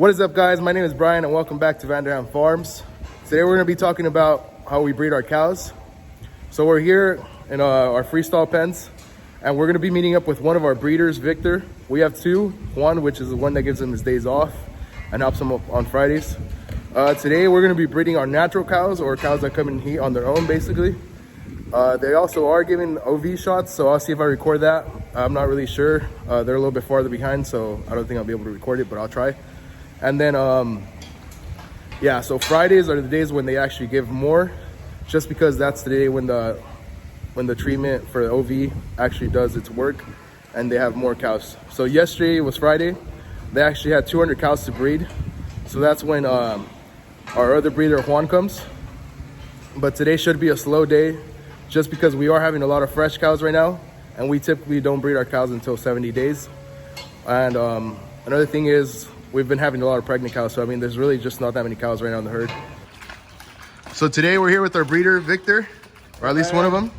What is up, guys? My name is Brian and welcome back to Vanderham.farms. Today we're going to be talking about how we breed our cows. So we're here in our freestall pens and we're going to be meeting up with one of our breeders, Victor. We have two, Juan, which is the one that gives him his days off and helps him up on Fridays. Today we're going to be breeding our natural cows, or cows that come in heat on their own, basically. They also are giving OV shots, so I'll see if I record that. I'm not really sure. They're a little bit farther behind, so I don't think I'll be able to record it, but I'll try. And then, yeah, so Fridays are the days when they actually give more, just because that's the day when the treatment for the OV actually does its work and they have more cows. So yesterday was Friday. They actually had 200 cows to breed. So that's when our other breeder, Juan, comes. But today should be a slow day just because we are having a lot of fresh cows right now. And we typically don't breed our cows until 70 days. And another thing is, we've been having a lot of pregnant cows, so I mean, there's really just not that many cows right now in the herd. So today we're here with our breeder, Victor, or at least one of them.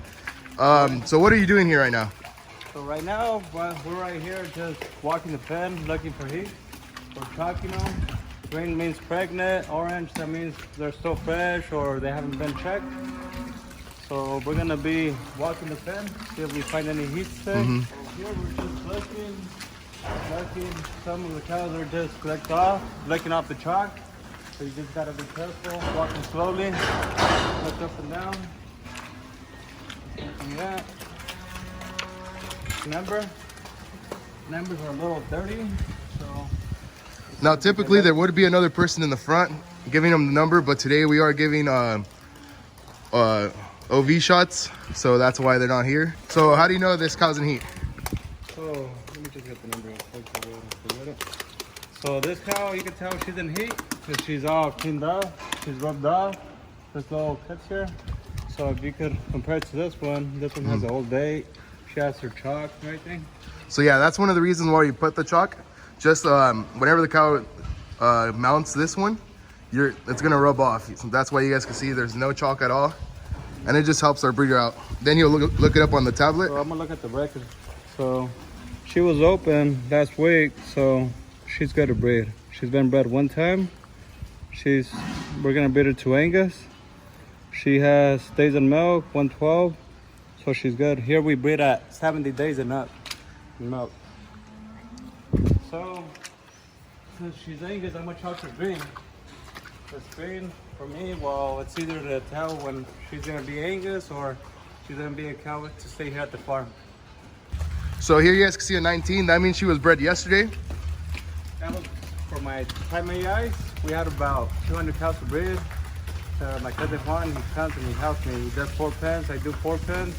So what are you doing here right now? So right now, we're right here just walking the pen, looking for heat. We're talking them. Green means pregnant, orange, that means they're still fresh or they haven't been checked. So we're gonna be walking the pen, see if we find any heat today. Here we're just looking. Some of the cows are just licking off the chalk. So you just gotta be careful, walking slowly, look up and down. Looking at numbers are a little dirty. So now typically there would be another person in the front giving them the number, but today we are giving OV shots, so that's why they're not here. So how do you know this cow's in heat? So let me just get the number. So this cow, you can tell she's in heat because she's all cleaned up, she's rubbed off. There's little cuts here. So if you could compare it to this one has the old date. She has her chalk and everything. So yeah, that's one of the reasons why you put the chalk. Just whenever the cow mounts this one, it's gonna rub off. So that's why you guys can see there's no chalk at all, and it just helps our breeder out. Then you'll look it up on the tablet. So I'm gonna look at the record. So she was open last week, so she's good to breed. She's been bred one time. We're gonna breed her to Angus. She has days in milk, 112, so she's good. Here we breed at 70 days and up in milk. So since she's Angus, I'm gonna chalk her green. This green for me, well, it's either to tell when she's gonna be Angus or she's gonna be a cow to stay here at the farm. So here you guys can see a 19. That means she was bred yesterday. That was for my primary eyes. We had about 200 cows to breed. My cousin Juan, he comes and he helps me. He does 4 pens, I do 4 pens.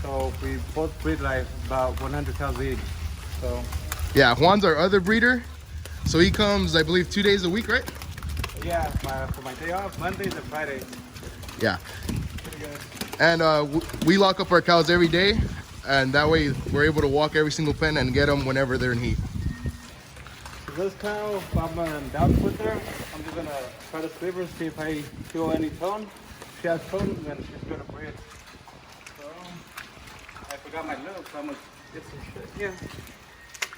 So we both breed like about 100 cows each. So yeah, Juan's our other breeder. So he comes, I believe, 2 days a week, right? Yeah, for my day off, Mondays and Fridays. Yeah. Pretty good. And we lock up our cows every day. And that way we're able to walk every single pen and get them whenever they're in heat. So this cow, if I'm in doubt with her, I'm just gonna try to sleep her, see if I feel any tone. If she has tone, then she's gonna breed. So I forgot my look, so I'm gonna get some shit here.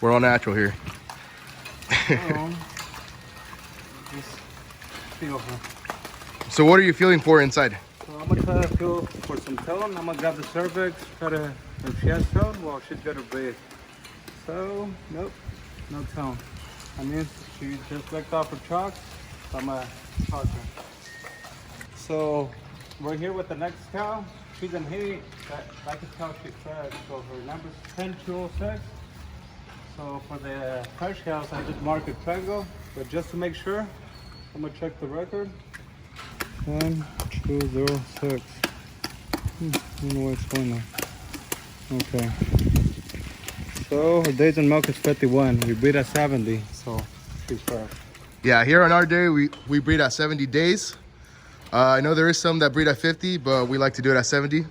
We're all natural here. So what are you feeling for inside? So I'm gonna try to feel for some tone. I'm gonna grab the cervix, try to, if she has tone, well, she's gonna breathe. So, nope, no tone. I mean, she just licked off her chalk, so I'm gonna chalk her. So, we're here with the next cow. She's in heat. I can tell she's fresh. So her number's 10206. So for the fresh cows, I just mark a triangle, but just to make sure, I'm gonna check the record. 1206. I don't know what's going on. Okay. So her days in milk is 51. We breed at 70, so she's fresh. Yeah, here on our day, we breed at 70 days. I know there is some that breed at 50, but we like to do it at 70.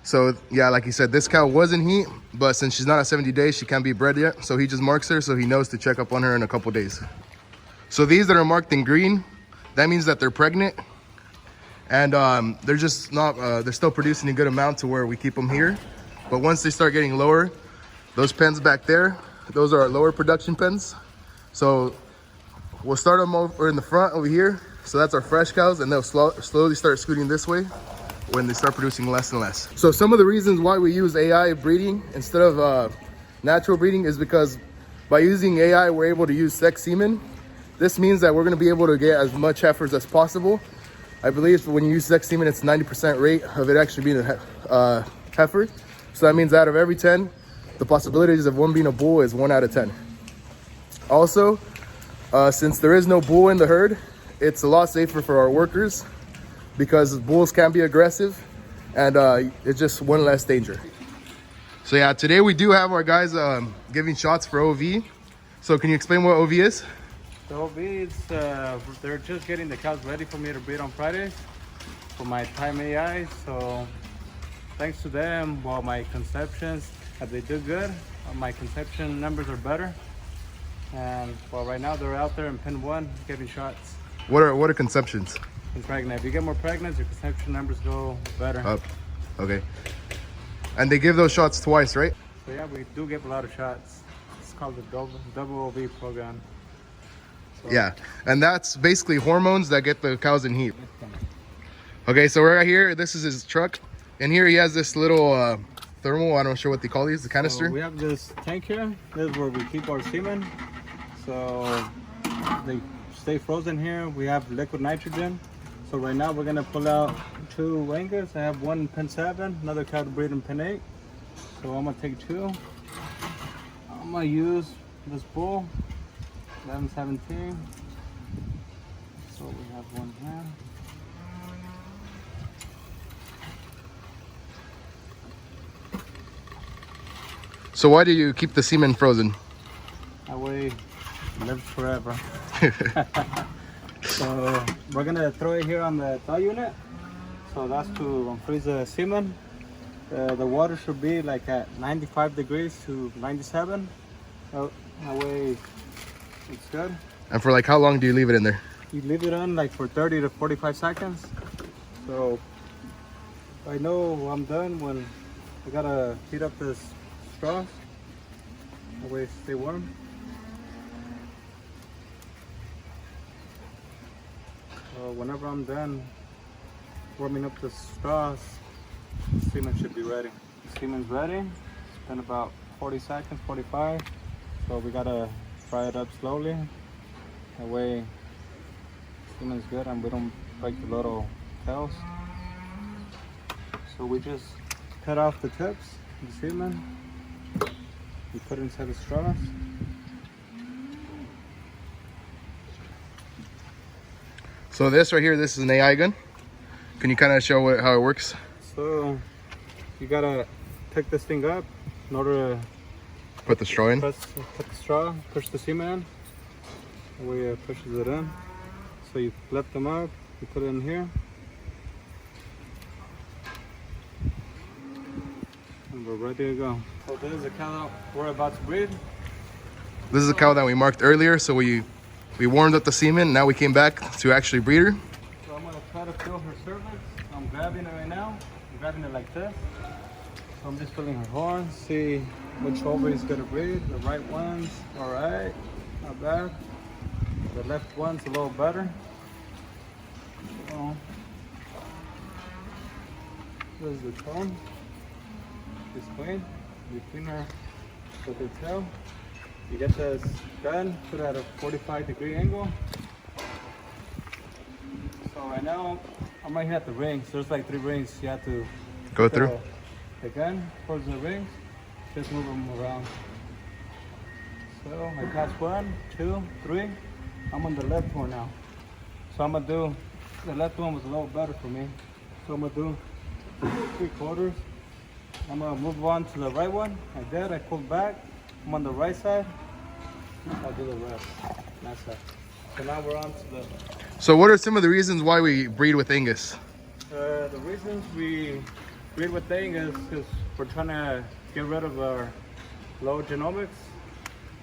So yeah, like he said, this cow was in heat, but since she's not at 70 days, she can't be bred yet. So he just marks her so he knows to check up on her in a couple days. So these that are marked in green, that means that they're pregnant. And they're just not, they're still producing a good amount to where we keep them here. But once they start getting lower, those pens back there, those are our lower production pens. So we'll start them over in the front over here. So that's our fresh cows, and they'll slowly start scooting this way when they start producing less and less. So some of the reasons why we use AI breeding instead of natural breeding is because by using AI, we're able to use sex semen. This means that we're gonna be able to get as much heifers as possible. I believe when you use sex semen, it's 90% rate of it actually being a heifer. So that means out of every 10, the possibilities of one being a bull is 1 out of 10. Also, since there is no bull in the herd, it's a lot safer for our workers because bulls can be aggressive, and it's just one less danger. So yeah, today we do have our guys giving shots for OV. So can you explain what OV is? The OV is, they're just getting the cows ready for me to breed on Fridays for my time AI. So thanks to them, well, my conceptions, they do good. My conception numbers are better. And well, right now they're out there in pen 1 getting shots. What are conceptions? And pregnant. If you get more pregnant, your conception numbers go better. Up. Okay. And they give those shots twice, right? So yeah, we do give a lot of shots. It's called the double OV program. So, yeah, and that's basically hormones that get the cows in heat. Okay, so right here, this is his truck. And here he has this little thermal, I'm not sure what they call these, the canister. So we have this tank here. This is where we keep our semen. So they stay frozen here. We have liquid nitrogen. So right now we're gonna pull out 2 Angus. I have one in pen 7, another cow to breed in pen 8. So I'm gonna take 2. I'm gonna use this bull, 1117. So we have one here. So why do you keep the semen frozen? That way it lives forever. So we're gonna throw it here on the thaw unit. So that's to freeze the semen. The water should be like at 95 degrees to 97. That way it's good. And for like how long do you leave it in there? You leave it on like for 30 to 45 seconds. So I know I'm done when I gotta heat up this straws. That way it stay warm. So whenever I'm done warming up the straws, the semen should be ready. The semen's ready. It's been about 40 seconds, 45. So we gotta fry it up slowly. That way semen's good and we don't break the little tails. So we just cut off the tips of the semen. We put it inside the straws. So this right here, this is an AI gun. Can you kind of show how it works? So you gotta pick this thing up in order to put the straw in. Put the straw, push the semen in. The way it pushes it in. So you lift them up, you put it in here. And we're ready to go. So this is the cow that we're about to breed. This is a cow that we marked earlier, so we warmed up the semen. Now we came back to actually breed her. So I'm gonna try to feel her cervix. I'm grabbing it right now. I'm grabbing it like this. So I'm just feeling her horns, see which ovary is gonna breed. The right one's all right, not bad. The left one's a little better. So this is the tone. It's clean. You clean her with the tail. You get this gun, put it at a 45-degree angle. So right now, I'm right here at the rings. There's like 3 rings you have to go through. The gun towards the rings, just move them around. So I pass 1, 2, 3. I'm on the left one now. So I'm gonna do, the left one was a little better for me. So I'm gonna do 3/4. I'm gonna move on to the right one. I did, I pulled back. I'm on the right side. I'll do the rest. That's it. So now we're on to the... So what are some of the reasons why we breed with Angus? The reasons we breed with Angus is we're trying to get rid of our low genomics.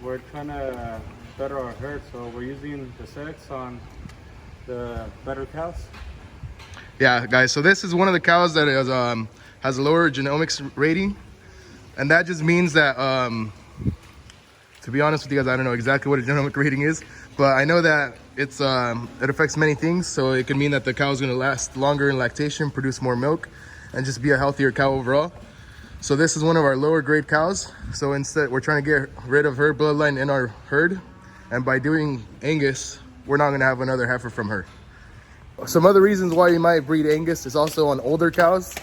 We're trying to better our herd, so we're using the sex on the better cows. Yeah, guys, so this is one of the cows that is, has a lower genomics rating. And that just means that, to be honest with you guys, I don't know exactly what a genomic rating is, but I know that it affects many things. So it could mean that the cow is going to last longer in lactation, produce more milk, and just be a healthier cow overall. So this is one of our lower grade cows. So instead, we're trying to get rid of her bloodline in our herd, and by doing Angus, we're not going to have another heifer from her. Some other reasons why you might breed Angus is also on older cows.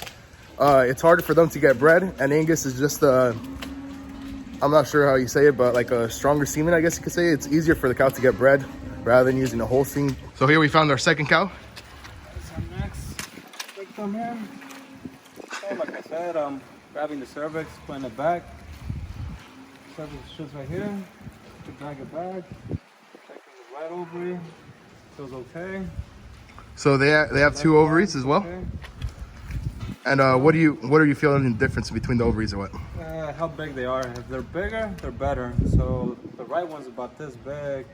It's harder for them to get bred, and Angus is just I'm not sure how you say it, but like a stronger semen, I guess you could say. It's easier for the cow to get bred rather than using a Holstein. So here we found our second cow. That's our next victim here. So like I said, I'm grabbing the cervix, putting it back. Cervix is just right here. To drag it back. Checking the right ovary. Feels okay. So they have two ovaries as well. Okay. And what are you feeling the difference between the ovaries or what? How big they are. If they're bigger, they're better. So the right one's about this big.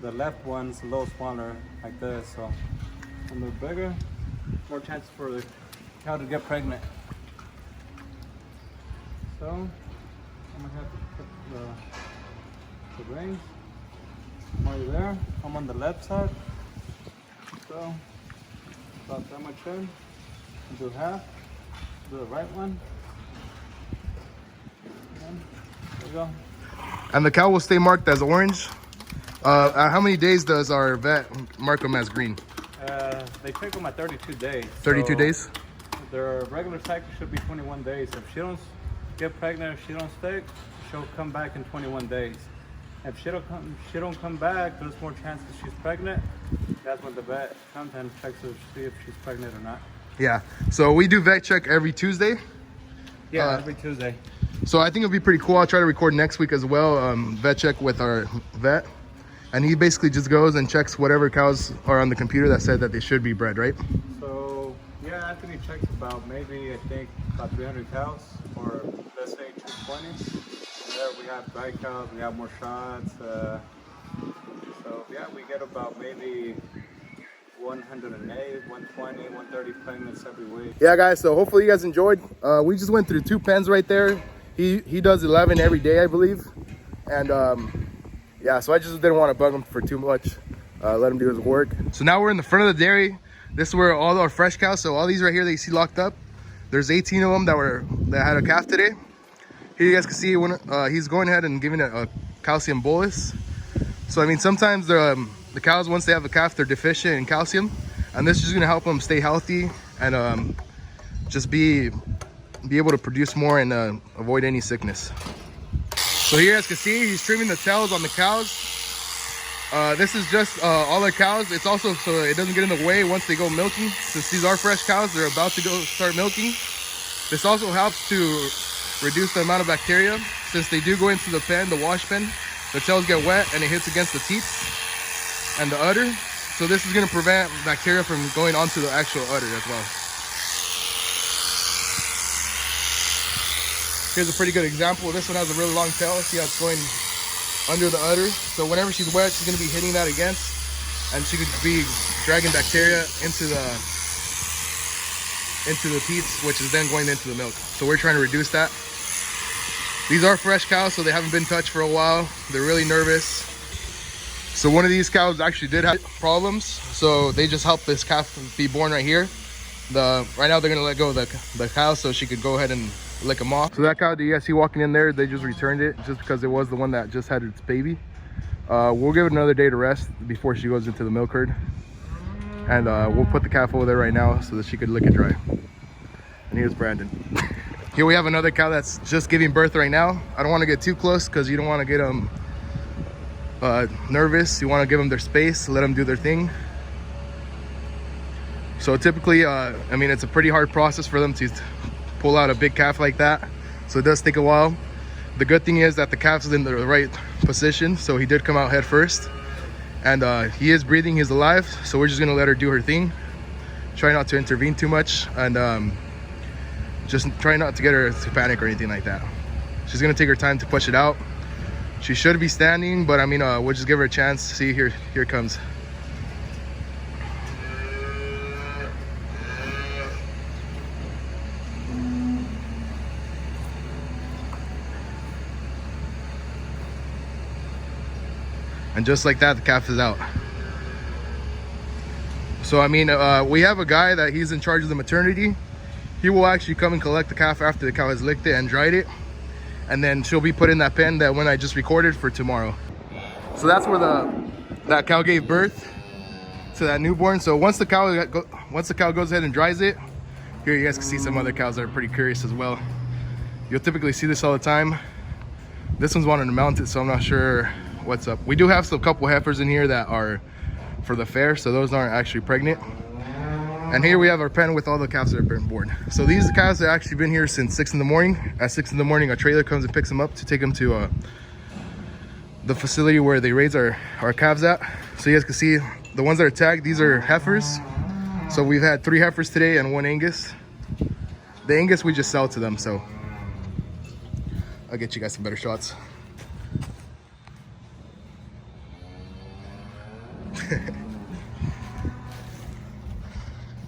The left one's a little smaller, like this. So when they're bigger, more chances for the cow to get pregnant. So I'm gonna have to put the rings. I'm already there. I'm on the left side. So about that much in. Do half. Do the right one. And there we go. And the cow will stay marked as orange. How many days does our vet mark them as green? They take them at 32 days. 32 days? Their regular cycle should be 21 days. If she don't get pregnant, if she don't stay, she'll come back in 21 days. If she don't come back, there's more chances she's pregnant. That's when the vet comes and checks to see if she's pregnant or not. Yeah. So we do vet check every Tuesday. Yeah, every Tuesday. So I think it'll be pretty cool. I'll try to record next week as well. Vet check with our vet, and he basically just goes and checks whatever cows are on the computer that said that they should be bred, right? So yeah, Anthony checks about maybe I think about 300 cows, or let's say 220. There we have dry cows, we have more shots. So yeah, we get about maybe 108, 120, 130 pregnants every week. Yeah, guys. So hopefully you guys enjoyed. We just went through 2 pens right there. He does 11 every day, I believe, and yeah. So I just didn't want to bug him for too much. Let him do his work. So now we're in the front of the dairy. This is where all our fresh cows. So all these right here that you see locked up. There's 18 of them that had a calf today. Here you guys can see when he's going ahead and giving it a calcium bolus. So I mean, sometimes the cows, once they have a calf, they're deficient in calcium, and this is just gonna help them stay healthy and just be able to produce more and avoid any sickness. So here you guys can see he's trimming the tails on the cows. This is just all our cows. It's also so it doesn't get in the way once they go milking. Since these are fresh cows, they're about to go start milking. This also helps to reduce the amount of bacteria. Since they do go into the pen, the wash pen, the tails get wet and it hits against the teats and the udder. So this is going to prevent bacteria from going onto the actual udder as well. Here's a pretty good example. This one has a really long tail. See how it's going under the udder. So whenever she's wet, she's going to be hitting that against, and she could be dragging bacteria into the teats, which is then going into the milk. So we're trying to reduce that. These are fresh cows, so they haven't been touched for a while. They're really nervous. So one of these cows actually did have problems, so they just helped this calf be born right here. Right now they're gonna let go of the cow so she could go ahead and lick them off. So that cow that you guys see walking in there, they just returned it just because it was the one that just had its baby. We'll give it another day to rest before she goes into the milk herd. And we'll put the calf over there right now so that she could lick it dry. And here's Brandon. Here we have another cow that's just giving birth right now. I don't want to get too close because you don't want to get them nervous. You want to give them their space, let them do their thing. So typically, I mean, it's a pretty hard process for them to pull out a big calf like that. So it does take a while. The good thing is that the calf's in the right position. So he did come out head first. And he is breathing, he's alive. So we're just gonna let her do her thing. Try not to intervene too much. And just try not to get her to panic or anything like that. She's gonna take her time to push it out. She should be standing, but I mean, we'll just give her a chance. See, here it comes. And just like that, the calf is out. So I mean, we have a guy that he's in charge of the maternity. He will actually come and collect the calf after the cow has licked it and dried it, and then she'll be put in that pen that one I just recorded for tomorrow. So that's where that cow gave birth to that newborn. So once the cow goes ahead and dries it, here you guys can see some other cows that are pretty curious as well. You'll typically see this all the time. This one's wanting to mount it, so I'm not sure what's up. We do have some couple heifers in here that are for the fair, so those aren't actually pregnant. And here we have our pen with all the calves that have been born. So these calves have actually been here since 6 in the morning. At 6 in the morning, a trailer comes and picks them up to take them to the facility where they raise our calves at. So you guys can see the ones that are tagged, these are heifers. So we've had 3 heifers today and 1 Angus. The Angus we just sell to them, so I'll get you guys some better shots.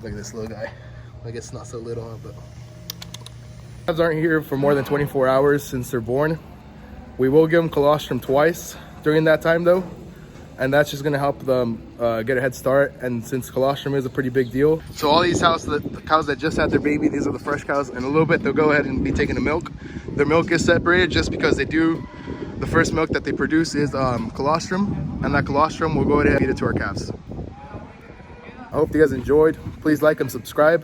Look at this little guy. I guess not so little, huh, but calves aren't here for more than 24 hours since they're born. We will give them colostrum twice during that time though, and that's just going to help them get a head start. And since colostrum is a pretty big deal, so all these the cows that just had their baby, these are the fresh cows. In a little bit they'll go ahead and be taking the milk. Their milk is separated just because the first milk that they produce is colostrum, and that colostrum will go ahead and feed it to our calves. I hope you guys enjoyed. Please like and subscribe.